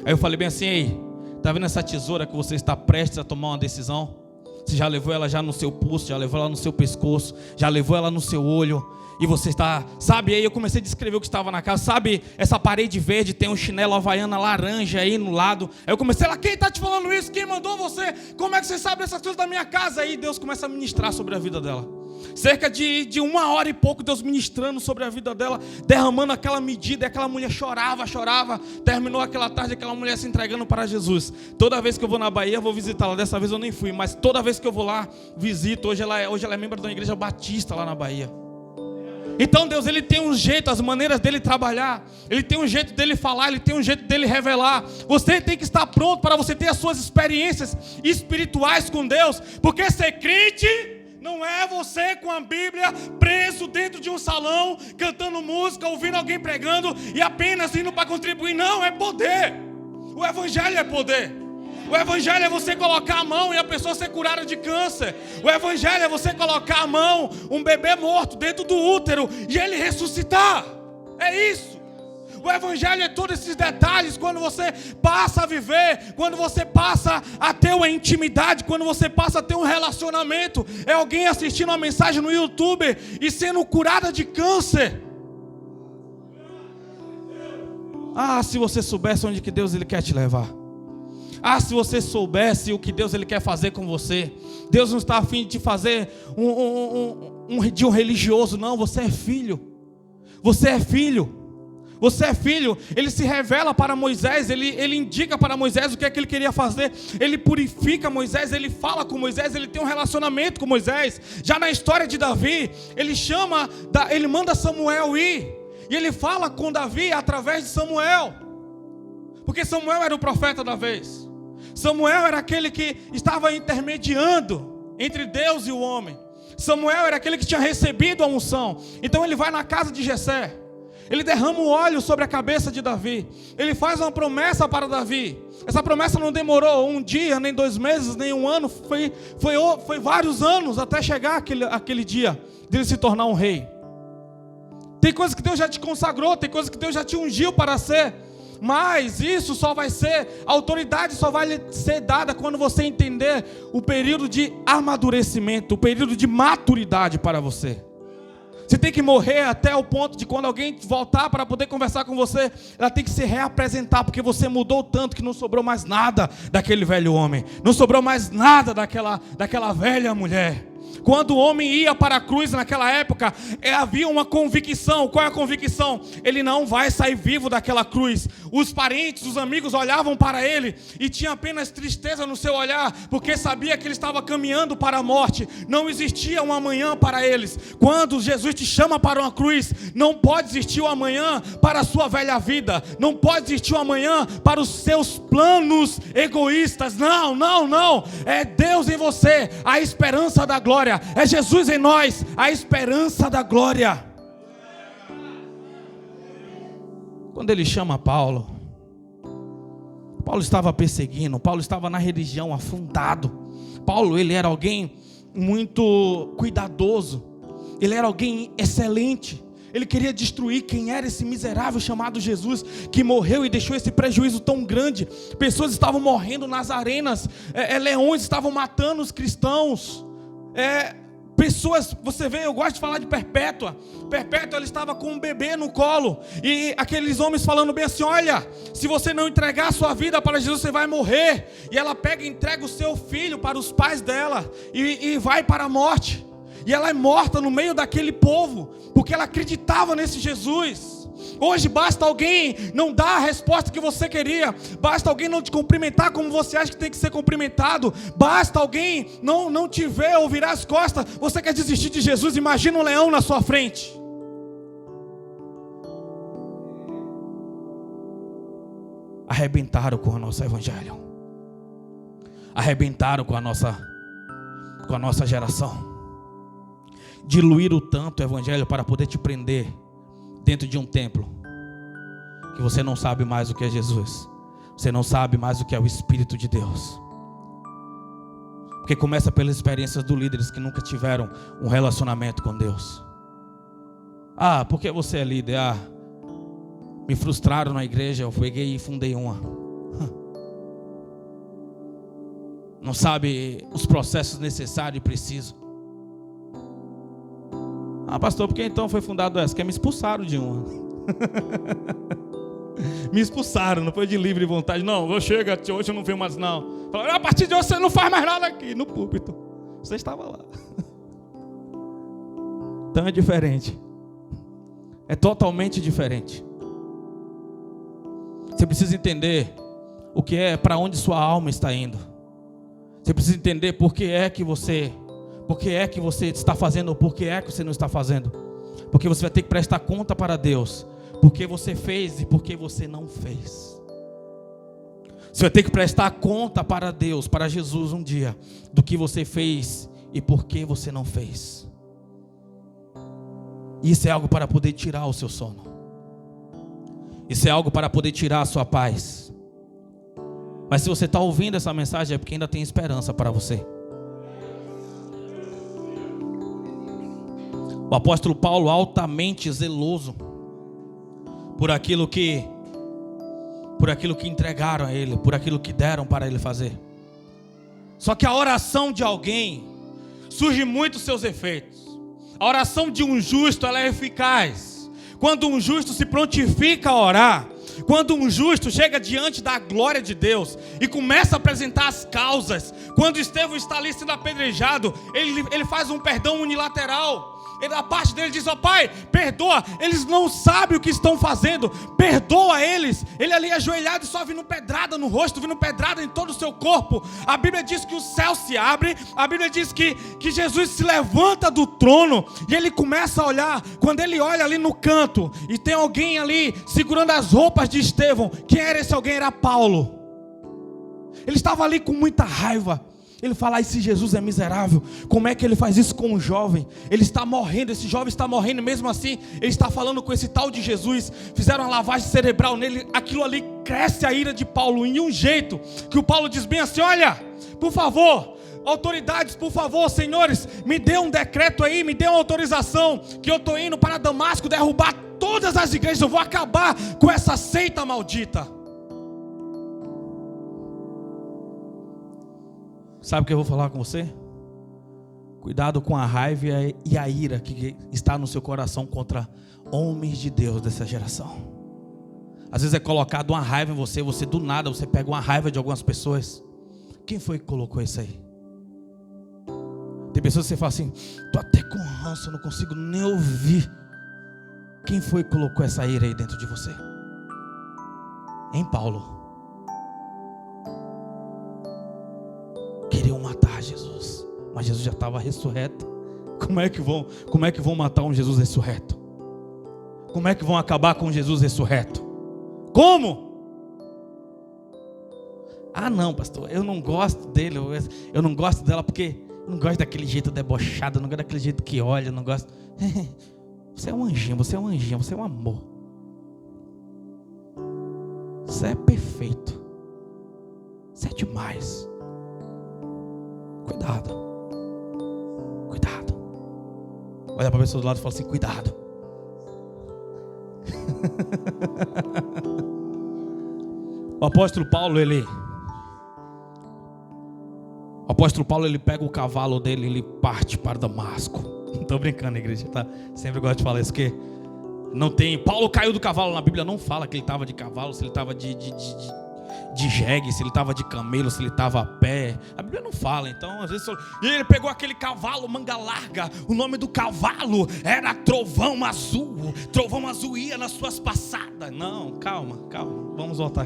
Speaker 1: Aí eu falei bem assim, ei, tá vendo essa tesoura que você está prestes a tomar uma decisão? Você já levou ela já no seu pulso, já levou ela no seu pescoço, já levou ela no seu olho. E você está, sabe, aí eu comecei a descrever o que estava na casa. Sabe, essa parede verde tem um chinelo havaiana laranja aí no lado. Aí eu comecei lá, quem está te falando isso? Quem mandou você? Como é que você sabe essas coisas da minha casa? Aí Deus começa a ministrar sobre a vida dela. Cerca de 1 hora e pouco, Deus ministrando sobre a vida dela, derramando aquela medida, e aquela mulher chorava. Terminou aquela tarde, aquela mulher se entregando para Jesus. Toda vez que eu vou na Bahia, eu vou visitá-la. Dessa vez eu nem fui, mas toda vez que eu vou lá, visito. Hoje ela é membro da igreja batista lá na Bahia. Então Deus, Ele tem um jeito, as maneiras dEle trabalhar. Ele tem um jeito dEle falar, Ele tem um jeito dEle revelar. Você tem que estar pronto para você ter as suas experiências espirituais com Deus. Porque ser crente não é você com a Bíblia preso dentro de um salão, cantando música, ouvindo alguém pregando e apenas indo para contribuir. Não, é poder. O Evangelho é poder. O Evangelho é você colocar a mão e a pessoa ser curada de câncer. O Evangelho é você colocar a mão, um bebê morto dentro do útero e ele ressuscitar. É isso. O Evangelho é todos esses detalhes. Quando você passa a viver, quando você passa a ter uma intimidade, quando você passa a ter um relacionamento. É alguém assistindo uma mensagem no YouTube e sendo curada de câncer. Ah, se você soubesse onde que Deus Ele quer te levar. Ah, se você soubesse o que Deus Ele quer fazer com você. Deus não está a fim de te fazer de um religioso. Não, você é filho. Você é filho. Você é filho. Ele se revela para Moisés, ele indica para Moisés o que é que ele queria fazer. Ele purifica Moisés, ele fala com Moisés, ele tem um relacionamento com Moisés. Já na história de Davi, ele manda Samuel ir. E ele fala com Davi através de Samuel. Porque Samuel era o profeta da vez. Samuel era aquele que estava intermediando entre Deus e o homem. Samuel era aquele que tinha recebido a unção. Então ele vai na casa de Jessé. Ele derrama o óleo sobre a cabeça de Davi. Ele faz uma promessa para Davi. Essa promessa não demorou um dia, nem 2 meses, nem 1 ano. Foi vários anos até chegar aquele dia de ele se tornar um rei. Tem coisas que Deus já te consagrou, tem coisas que Deus já te ungiu para ser. Mas isso só vai ser, a autoridade só vai ser dada quando você entender o período de amadurecimento, o período de maturidade para você. Você tem que morrer até o ponto de quando alguém voltar para poder conversar com você, ela tem que se reapresentar, porque você mudou tanto que não sobrou mais nada daquele velho homem, não sobrou mais nada daquela velha mulher. Quando o homem ia para a cruz naquela época, havia uma convicção. Qual é a convicção? Ele não vai sair vivo daquela cruz. Os parentes, os amigos olhavam para ele e tinha apenas tristeza no seu olhar, porque sabia que ele estava caminhando para a morte. Não existia um amanhã para eles. Quando Jesus te chama para uma cruz, não pode existir um amanhã para a sua velha vida. Não pode existir um amanhã para os seus planos egoístas. Não, não, não. É Deus em você, a esperança da glória. É Jesus em nós, a esperança da glória. Quando ele chama Paulo estava perseguindo, Paulo estava na religião, afundado. Paulo, ele era alguém muito cuidadoso, ele era alguém excelente. Ele queria destruir quem era esse miserável chamado Jesus, que morreu e deixou esse prejuízo tão grande. Pessoas estavam morrendo nas arenas, leões estavam matando os cristãos. Pessoas, você vê, eu gosto de falar de Perpétua. Perpétua, ela estava com um bebê no colo, e aqueles homens falando bem assim: olha, se você não entregar a sua vida para Jesus, você vai morrer. E ela pega e entrega o seu filho para os pais dela, e vai para a morte. E ela é morta no meio daquele povo, porque ela acreditava nesse Jesus. Hoje basta alguém não dar a resposta que você queria, basta alguém não te cumprimentar como você acha que tem que ser cumprimentado, basta alguém não te ver ou virar as costas, você quer desistir de Jesus. Imagina um leão na sua frente. Arrebentaram com o nosso evangelho, arrebentaram com a nossa geração. Diluíram tanto o evangelho para poder te prender dentro de um templo, que você não sabe mais o que é Jesus, você não sabe mais o que é o Espírito de Deus. Porque começa pelas experiências dos líderes que nunca tiveram um relacionamento com Deus. Porque você é líder? Me frustraram na igreja, eu peguei e fundei uma. Não sabe os processos necessários e precisos. Pastor, por que então foi fundado essa? Porque me expulsaram de uma. Me expulsaram, não foi de livre vontade. Não, chega, hoje eu não venho mais não. Falaram: a partir de hoje você não faz mais nada aqui no púlpito. Você estava lá. Então é diferente. É totalmente diferente. Você precisa entender o que é, para onde sua alma está indo. Você precisa entender por que é que você está fazendo ou por que é que você não está fazendo. Porque você vai ter que prestar conta para Deus, porque você fez e porque você não fez. Você vai ter que prestar conta para Deus, para Jesus um dia, do que você fez e por que você não fez. Isso é algo para poder tirar o seu sono. Isso é algo para poder tirar a sua paz. Mas se você está ouvindo essa mensagem, é porque ainda tem esperança para você. O apóstolo Paulo, altamente zeloso por aquilo que entregaram a ele, por aquilo que deram para ele fazer. Só que a oração de alguém surge muitos seus efeitos. A oração de um justo, ela é eficaz. Quando um justo se prontifica a orar, quando um justo chega diante da glória de Deus e começa a apresentar as causas, quando Estevão está ali sendo apedrejado, ele faz um perdão unilateral. Ele, da parte dele, diz: ó Pai, perdoa, eles não sabem o que estão fazendo, perdoa eles. Ele ali ajoelhado e só vindo pedrada no rosto, vindo pedrada em todo o seu corpo. A Bíblia diz que o céu se abre, a Bíblia diz que Jesus se levanta do trono e ele começa a olhar. Quando ele olha ali no canto e tem alguém ali segurando as roupas de Estevão, quem era esse alguém? Era Paulo. Ele estava ali com muita raiva. Ele fala: esse Jesus é miserável, como é que ele faz isso com um jovem? Ele está morrendo, esse jovem está morrendo, mesmo assim ele está falando com esse tal de Jesus. Fizeram uma lavagem cerebral nele, aquilo ali cresce a ira de Paulo, em um jeito que o Paulo diz bem assim: olha, por favor, autoridades, por favor, senhores, me dê um decreto aí, me dê uma autorização, que eu estou indo para Damasco derrubar todas as igrejas, eu vou acabar com essa seita maldita. Sabe o que eu vou falar com você? Cuidado com a raiva e a ira que está no seu coração contra homens de Deus dessa geração. Às vezes é colocado uma raiva em você, você do nada, você pega uma raiva de algumas pessoas. Quem foi que colocou isso aí? Tem pessoas que você fala assim: tô até com ranço, eu não consigo nem ouvir. Quem foi que colocou essa ira aí dentro de você? Em Paulo. Queriam matar Jesus, mas Jesus já estava ressurreto. Como é que vão matar um Jesus ressurreto? Como é que vão acabar com Jesus ressurreto? Como? Ah não, pastor, eu não gosto dele, eu não gosto dela porque eu não gosto daquele jeito debochado, eu não gosto daquele jeito que olha, eu não gosto. Você é um anjinho, você é um anjinho, você é um amor. Você é perfeito. Você é demais. Cuidado. Cuidado. Olha para a pessoa do lado e fala assim: cuidado. O apóstolo Paulo, ele pega o cavalo dele e ele parte para Damasco. Não estou brincando, igreja, tá? Sempre gosto de falar isso, porque não tem. Paulo caiu do cavalo, na Bíblia não fala que ele estava de cavalo, se ele estava de jegue, se ele estava de camelo, se ele estava a pé. A Bíblia não fala, então às vezes. E ele pegou aquele cavalo manga larga. O nome do cavalo era Trovão Azul. Trovão Azul ia nas suas passadas. Não, calma. Vamos voltar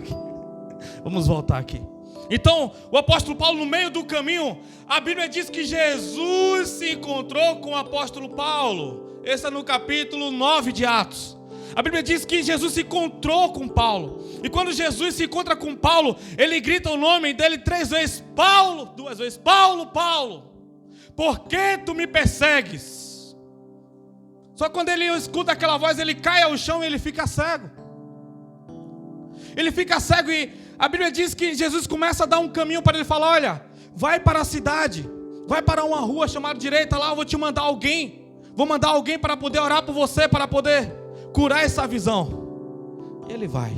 Speaker 1: aqui. Então, o apóstolo Paulo, no meio do caminho, a Bíblia diz que Jesus se encontrou com o apóstolo Paulo. Esse é no capítulo 9 de Atos. A Bíblia diz que Jesus se encontrou com Paulo. E quando Jesus se encontra com Paulo, ele grita o nome dele 3 vezes: Paulo, 2 vezes: Paulo, Paulo, por que tu me persegues? Só quando ele escuta aquela voz, ele cai ao chão e ele fica cego. Ele fica cego e a Bíblia diz que Jesus começa a dar um caminho para ele, falar: olha, vai para a cidade, vai para uma rua chamada direita, lá eu vou te mandar alguém. Vou mandar alguém para poder orar por você, para poder curar essa visão. Ele vai.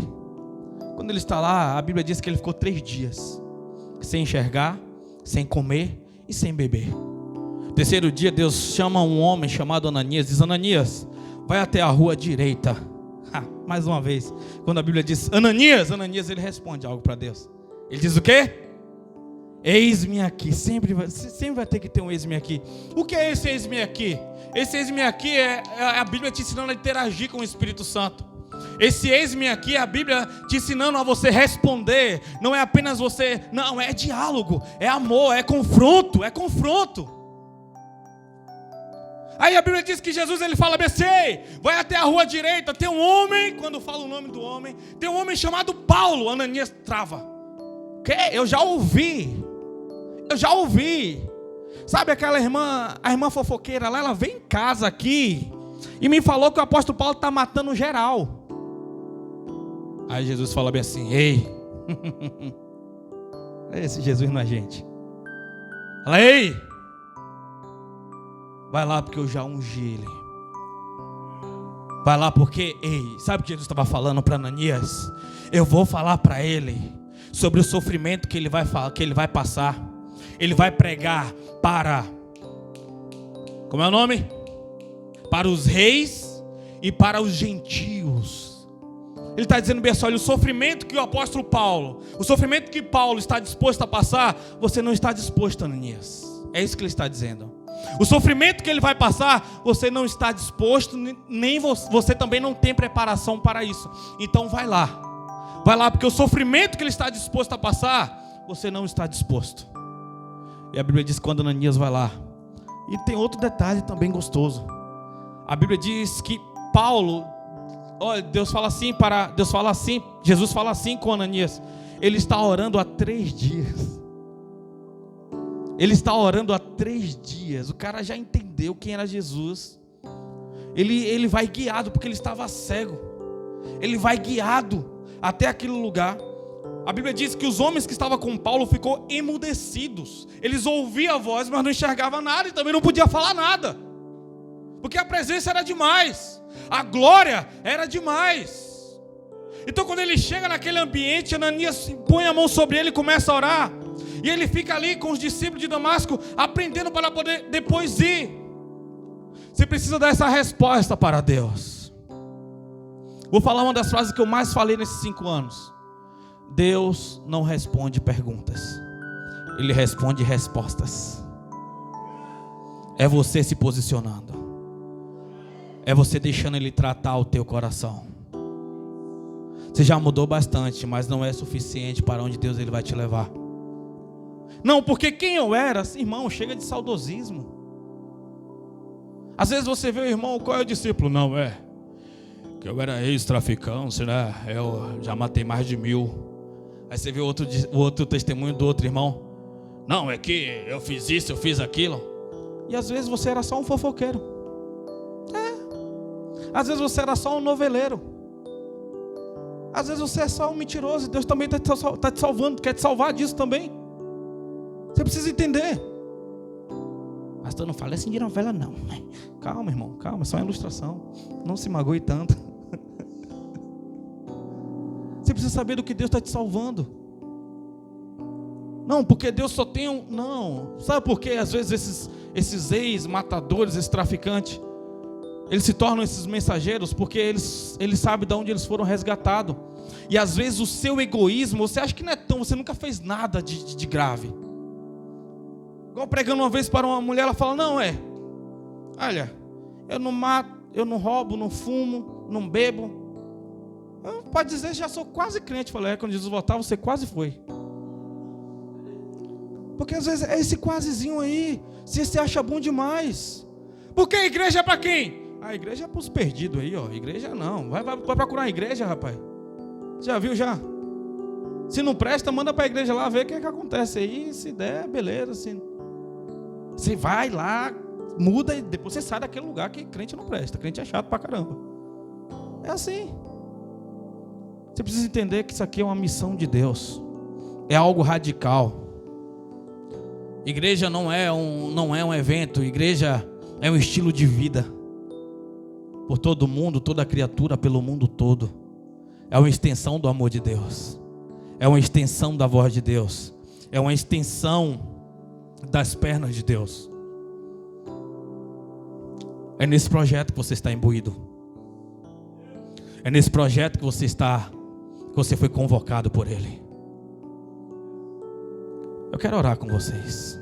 Speaker 1: Quando ele está lá, a Bíblia diz que ele ficou 3 dias sem enxergar, sem comer e sem beber. No 3º dia, Deus chama um homem chamado Ananias, diz: Ananias, vai até a rua direita. Mais uma vez, quando a Bíblia diz Ananias, ele responde algo para Deus. Ele diz o quê? Eis-me aqui. Sempre vai ter que ter um eis-me aqui. O que é esse eis-me aqui? Esse eis-me aqui é a Bíblia te ensinando a interagir com o Espírito Santo. Esse eis-me aqui é a Bíblia te ensinando a você responder. Não é apenas você, não, é diálogo, é amor, é confronto. Aí a Bíblia diz que Jesus, ele fala assim: vai até a rua direita, tem um homem. Quando fala o nome do homem, tem um homem chamado Paulo. Ananias trava. Que? Eu já ouvi. Sabe aquela irmã, a irmã fofoqueira lá, ela veio em casa aqui e me falou que o apóstolo Paulo está matando geral. Aí Jesus fala bem assim: ei, esse Jesus não é gente. Fala: ei, vai lá porque eu já ungi ele. Vai lá porque, sabe o que Jesus estava falando para Ananias? Eu vou falar para ele sobre o sofrimento que ele vai passar. Ele vai pregar para, como é o nome? Para os reis e para os gentios. Ele está dizendo bem assim: olha, o sofrimento que o apóstolo Paulo, o sofrimento que Paulo está disposto a passar, você não está disposto, Ananias. É isso que ele está dizendo. O sofrimento que ele vai passar, você não está disposto, nem você também não tem preparação para isso. Então vai lá. Vai lá, porque o sofrimento que ele está disposto a passar, você não está disposto. E a Bíblia diz que quando Ananias vai lá. E tem outro detalhe também gostoso. A Bíblia diz que Paulo, olha, Jesus fala assim, Jesus fala assim com Ananias. Ele está orando há 3 dias. Ele está orando há 3 dias. O cara já entendeu quem era Jesus. Ele vai guiado, porque ele estava cego. Ele vai guiado até aquele lugar. A Bíblia diz que os homens que estavam com Paulo ficou emudecidos. Eles ouviam a voz, mas não enxergavam nada e também não podiam falar nada. Porque a presença era demais. A glória era demais. Então quando ele chega naquele ambiente, Ananias põe a mão sobre ele e começa a orar. E ele fica ali com os discípulos de Damasco, aprendendo para poder depois ir. Você precisa dar essa resposta para Deus. Vou falar uma das frases que eu mais falei nesses 5 anos. Deus não responde perguntas. Ele responde respostas. É você se posicionando. É você deixando Ele tratar o teu coração. Você já mudou bastante, mas não é suficiente para onde Deus ele vai te levar. Não, porque quem eu era, irmão, chega de saudosismo. Às vezes você vê o irmão, qual é o discípulo? Não, que eu era ex-traficante, né? Eu já matei mais de 1000. Aí você vê o outro testemunho do outro irmão. Não, é que eu fiz isso, eu fiz aquilo. E às vezes você era só um fofoqueiro. Às vezes você era só um noveleiro. Às vezes você é só um mentiroso. E Deus também está te salvando, quer te salvar disso também. Você precisa entender. Pastor, não fala assim de novela não. Calma, irmão, calma, é só uma ilustração. Não se magoe tanto. Você precisa saber do que Deus está te salvando. Não, porque Deus só tem um... Não, sabe por quê? Às vezes esses ex-matadores, esses traficantes, eles se tornam esses mensageiros porque eles sabem de onde eles foram resgatados. E às vezes o seu egoísmo, você acha que não é tão... Você nunca fez nada de grave. Igual pregando uma vez para uma mulher, ela fala, não, olha, eu não mato, eu não roubo, não fumo, não bebo. Pode dizer, já sou quase crente. Falei, quando Jesus voltar, você quase foi. Porque às vezes é esse quasezinho aí, se você acha bom demais. Porque a igreja é para quem? A igreja é para os perdidos aí, ó. Igreja não, vai procurar a igreja, rapaz. Já viu já? Se não presta, manda para a igreja lá ver o que acontece aí. Se der, beleza, assim. Você vai lá, muda e depois você sai daquele lugar que crente não presta. Crente é chato pra caramba. É assim. Você precisa entender que isso aqui é uma missão de Deus. É algo radical. Igreja não é um evento. Igreja é um estilo de vida. Por todo mundo, toda criatura, pelo mundo todo. É uma extensão do amor de Deus. É uma extensão da voz de Deus. É uma extensão das pernas de Deus. É nesse projeto que você está imbuído. É nesse projeto que você foi convocado por Ele. Eu quero orar com vocês.